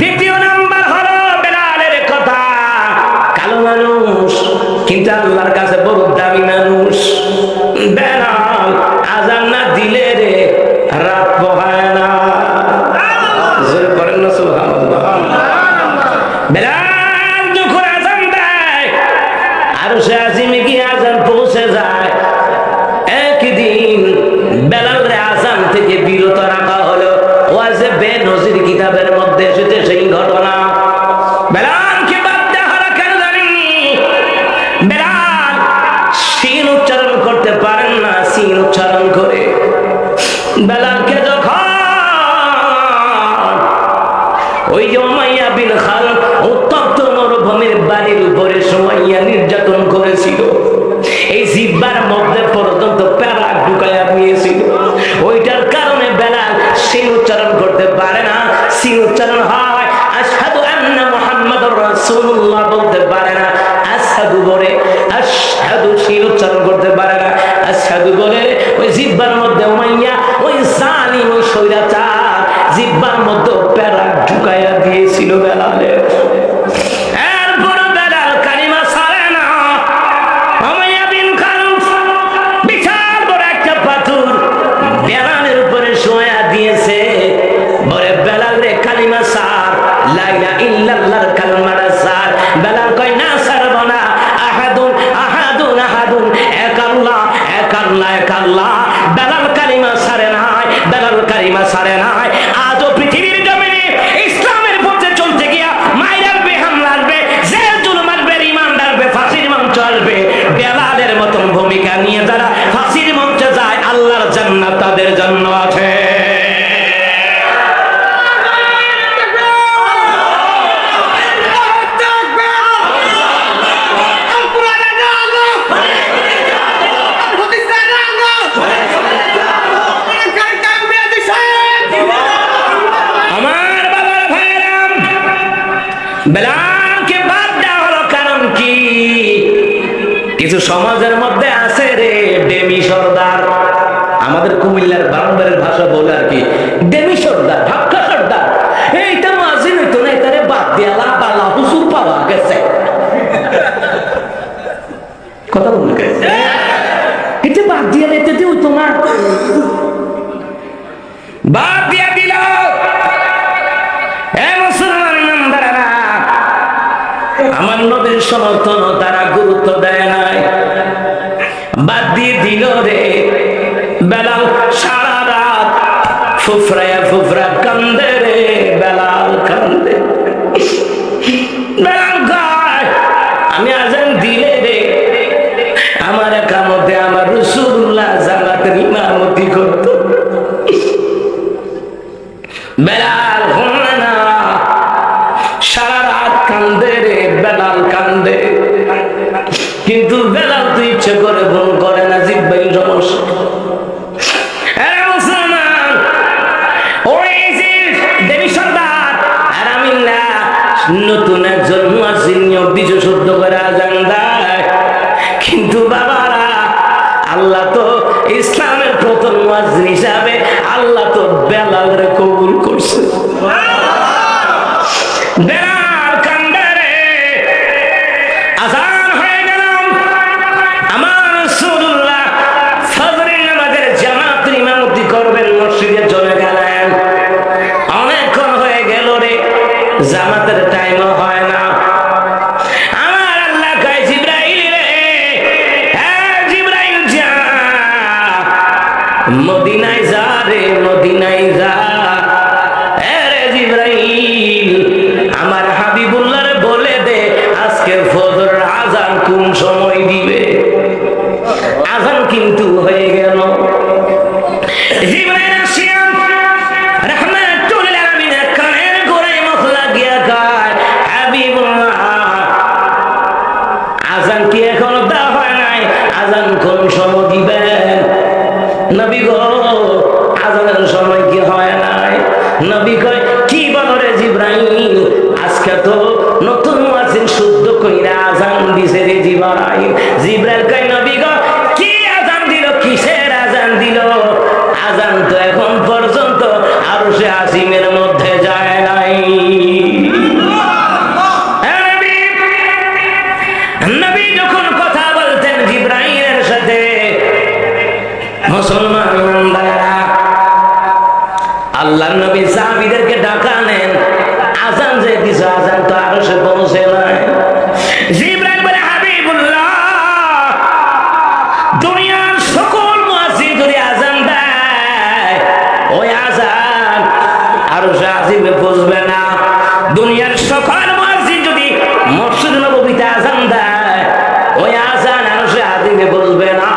দ্বিতীয় নাম্বার হলো বেলালের কথা। কালো মানুষ কিন্তু আল্লাহর কাছে বড় দামি মানুষ। বেলাল আজান না দিলে রে রাত পোহায় না। জোরে করেন না সুবহানাল্লাহ। বেলাল যখন আজান দেয় আরশে আজিমে গিয়ে আজান পৌঁছে যায়। একদিন বেলালের আজান থেকে বিরত রাখা হলো। ওয়াজে বেনজির কিতাবের মধ্যে এসেছে সেই ঘটনা। বেলালকে বাদ দেওয়া হলো কেন জানেন? বেলাল সিন উচ্চারণ করতে পারেন না, সিন উচ্চারণ করে বেলালকে যখন ওই যে উমাইয়া বিন খালদ উত্তপ্ত মরুভূমির বাড়ির উপরে সুমাইয়া নির্যাতন করেছিল, এই জিহ্বার মধ্যে পর্যন্ত প্যারা ঢুকাইয়া নিয়েছিল। ওইটার কারণে বেলাল সিন উচ্চারণ করতে পারে না। সিন উচ্চারণ হয় আশহাদু আন্না মুহাম্মাদুর রাসূলুল্লাহ বলতে পারে না। আশহাদু বলে আশহাদু সিন উচ্চারণ করতে পারে না। আশহাদু বলে ওই জিহ্বার মধ্যে উমাইয়া ওই জালিম ওই শয়তান জিহ্বার মধ্যে প্যারা ঢুকাইয়া দিয়েছিল বেলালের। এরপর বেলাল কালিমা ছাড়ে না। উমাইয়া বিন খালদ বিশাল বড় একটা পাথর বেলালের উপরে শোয়া দিয়েছে। বলে বেলাল রে কালিমা ছাড়, লা ইলাহা ইল্লাল্লাহর কালিমাটা ছাড়। বেলাল কয় না ছাড়ব না। আহাদুন আহাদুন আহাদুন, এক আল্লাহ এক আল্লাহ এক আল্লাহ। বেলাল কালিমা ছাড়ে নাই, বেলাল কালিমা ছাড়ে নাই। আজও পৃথিবীর জমিনে ইসলামের পথে চলতে গিয়া মাইর আসবে, হামলা আসবে, জেল জুলুম আসবে, রিমান্ড আসবে, ফাঁসির মঞ্চ আসবে। বেলালের মতন ভূমিকা নিয়ে যারা ফাঁসির মঞ্চে যায় আল্লাহর জান্নাত তাদের জন্য আছে। বেলালকে বাদ দেওয়া হলো কারণ কি? কিছু সমাজের মধ্যে আছে রে ডেমি সর্দার। আমাদের কুমিল্লার বারবারের ভাষা বলে আর কি, ডেমি সর্দার, ধাক্কা সর্দার। এইটা মাঝিন হইতো না, এটারে বাদ দিয়া বালা হুজুর পাওয়া গেছে। কথা বলতে গেছে এটা বাদ দিয়া লেতে হইতো না, বাদ দিয়া দিল। আমার নবীর সমর্থন তারা গুরুত্ব দেয় নাই, বাদ দিয়ে দিল রে। বেলাল সারা রাত ফুফরায়া ফুফরা কান্দে রে, বেলাল কান্দে। বেলাল কয় আমি আজান দিলে রে আমার একামতে আমার রাসূলুল্লাহ জামাতের ইমামতি করত। বেলাল ঘুমায় না, সারা রাত কান্দে রে, বেলাল কান্দে। কিন্তু বেলাল তো ইচ্ছে করে ভুল করে না, জিহ্বাই সমস্যা। নতুন একজন মুয়াজ্জিন বীজ শুদ্ধ করে আজান দেয়। কিন্তু বাবারা আল্লাহ তো ইসলামের প্রথম মুয়াজ্জিন হিসাবে আল্লাহ তো বেলালরে কবুল করছে। বেলাল কান্দে রে, আজান হয়ে গেল। আমার রাসূলুল্লাহ ফজরের নামাজের জামাতের ইমামতি করবেন, মসজিদে চলে গেলেন। অনেকক্ষণ হয়ে গেল রে, জামাতের টাইমও হয় না। আমার আল্লাহ কয় জিবরাইল রে, হ্যাঁ জিবরাইল যা, মদিনায় যা রে, মদিনায় যা। রে জিবরাইল আমার হাবিবুল্লাহ রে বলে দে আজকে ফজর আজান কোন সময় দিবে। আজান কিন্তু হয়ে গেল। জিবরাইল আসিয়া রাহমাতুল আলামিন কানের গোড়ায় মুখ লাগিয়া কয় হাবিবুল্লাহ আজান কি এখনো দেওয়া হয় নাই, আজান কোন সময় দিবেন? নবী গো আজানের সময় কি হয় নাই? নবী কয় কি বলো রে জিবরাইল, আজকে তো নতুন মুয়াজ্জিন শুদ্ধ কইরা আজান দিছে রে জিবরাইল। জিবরাইল কয় নবী গো কি আজান দিল, কিসের আজান দিল? আজান তো এখন পর্যন্ত আরশে আজিমের মধ্যে যায় নাই। দুনিয়ার সকল মুয়াজ্জিন যদি মসজিদ নববীতে আযান দেয়, ওই আযান আরশে আযিমে বলবে না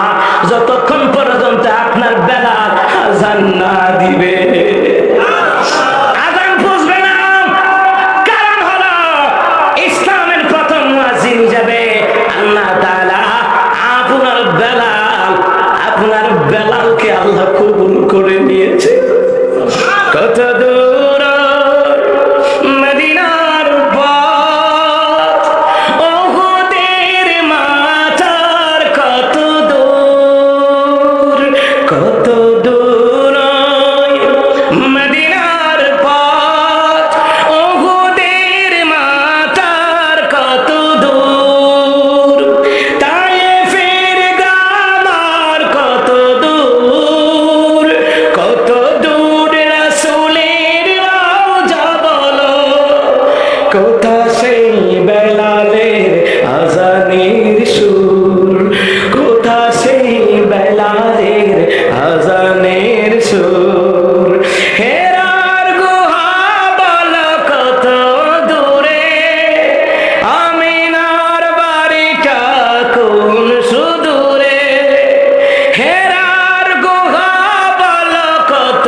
যতক্ষণ পর্যন্ত আপনার বেলাল আযান না দিবে। আযান বুঝবে না, কারণ হলো ইসলামের প্রথম মুয়াজ্জিন হিসেবে আল্লাহ তাআলা আপনার বেলালকে আল্লাহ কবুল করে নিয়েছে। কত দূর মদিনার পথ, উহুদের মাথার কত দূর, কত দূর মদিনার পথ, উহুদের মাথার কত দূর, তায়েফের গামার কত দূর, কত দূর রাসূলের রওজা বলো, কোথা সেই বেলালের আযানের সুর, কোথা সেই বেলালের আযানের সুর, হেরার গুহা বলো কত দূরে, আমিনার বাড়িটা কোন সুদূরে, হেরার গুহা বলো কত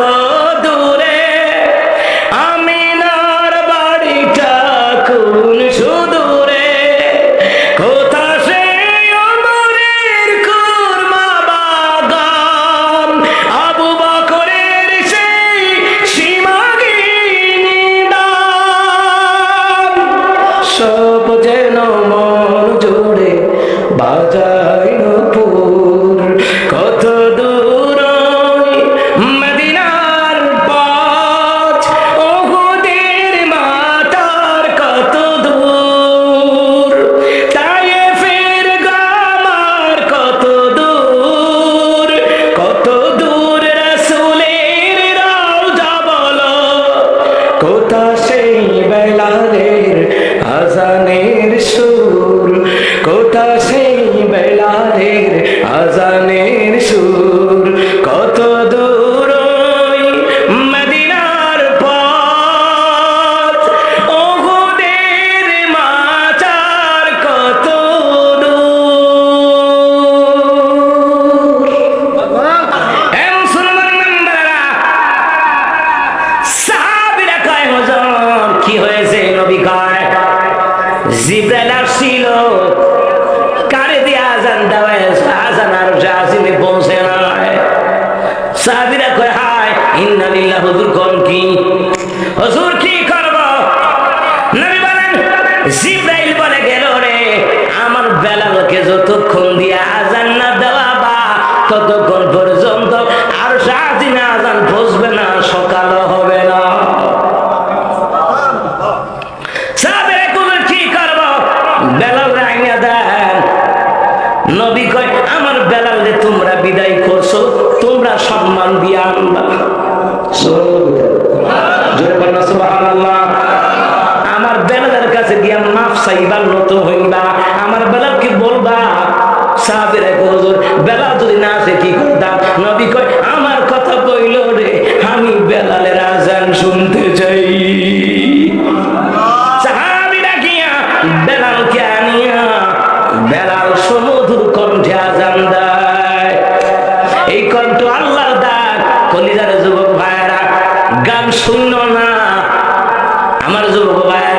দূরে, আমিনার বাড়িটা কোন সুদূরে, কোথা সেই ওমরের কুরমা বাগান, আবু বকরের সেই সীমাহীন দান, সব যেন মন জুড়ে বাজায় নূপুর, কত দূর মদিনার পথ, উহুদের মাথার কত দূর, তায়েফের গামার কত দূর, কত দূর রাসূলের রওজা বলো, কোথা সেই বেলালের আযানের সুর, কোথা সেই বেলালের আযানের সুর, কত দূর মদিনার পথ, উহুদের মাথার কত দূর। এ মুসলমান মেম্বারেরা, সাহাবীরা কয় হুজুর কি হয়েছে? নবী কয় জিবরাইল আসছিল, কারে দিয়ে আযান দেওয়ায় আযান আরশে আযিমে পৌঁছে নাই। সাহাবীরা কয় হায় ইন্না লিল্লাহি, হুজুর কোন কি? হুজুর কি করব? নবী বলেন জিবরাইল বলে গেল রে, আমার বেলালকে যতক্ষণ দিয়ে আযান না দেওয়াবা ততক্ষণ পর্যন্ত আরশে আযিমে আযান পৌঁছবে না, সকালও হবে না। সাহাবীরা কয় কি করব? বেলাল রাইনা দেন। নবী কয় আমার বেলালে তোমরা বিদায় করছো, তোমরা সম্মান দিয়ে আনবা। সুবহানাল্লাহ। আমার বেলালের কাছে গিয়া মাফ চাইবার নত হইবা, আমার বেলালকে বলবা। সাহাবীরা কয় হুজুর বেলাল যদি না আসে কি করতাম? নবী কয় আমার কথা কইল রে, আমি বেলালের আযান শুনতে চাই। সাহাবীরা গিয়া বেলালকে আনিয়া বেলাল সুমধুর কণ্ঠে আযান দেয়। এই কণ্ঠ আল্লাহর দান। কলিজার যুবক ভাইয়েরা, গান শুনো না আমার যুবক ভাইয়েরা,